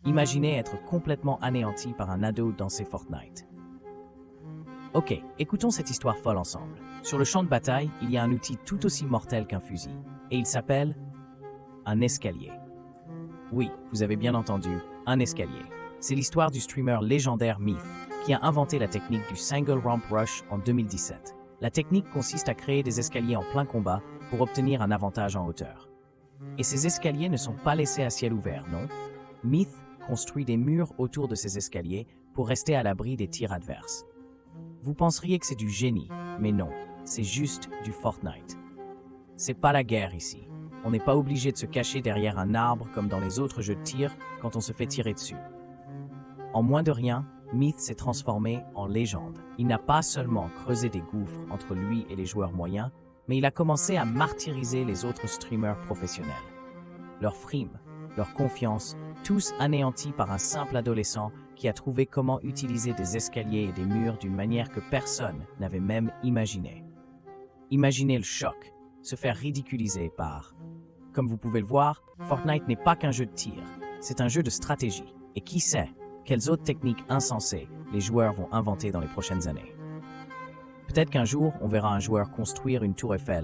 Imaginez être complètement anéanti par un ado dans ses Fortnite. Ok, écoutons cette histoire folle ensemble. Sur le champ de bataille, il y a un outil tout aussi mortel qu'un fusil, et il s'appelle un escalier. Oui, vous avez bien entendu, un escalier. C'est l'histoire du streamer légendaire Myth, qui a inventé la technique du Single Ramp Rush en 2017. La technique consiste à créer des escaliers en plein combat pour obtenir un avantage en hauteur. Et ces escaliers ne sont pas laissés à ciel ouvert, non? Myth construit des murs autour de ces escaliers pour rester à l'abri des tirs adverses. Vous penseriez que c'est du génie, mais non, c'est juste du Fortnite. C'est pas la guerre ici. On n'est pas obligé de se cacher derrière un arbre comme dans les autres jeux de tir quand on se fait tirer dessus. En moins de rien, Myth s'est transformé en légende. Il n'a pas seulement creusé des gouffres entre lui et les joueurs moyens, mais il a commencé à martyriser les autres streamers professionnels. Leur frime, leur confiance, tous anéantis par un simple adolescent qui a trouvé comment utiliser des escaliers et des murs d'une manière que personne n'avait même imaginé. Imaginez le choc, se faire ridiculiser par... Comme vous pouvez le voir, Fortnite n'est pas qu'un jeu de tir, c'est un jeu de stratégie. Et qui sait quelles autres techniques insensées les joueurs vont inventer dans les prochaines années. Peut-être qu'un jour, on verra un joueur construire une tour Eiffel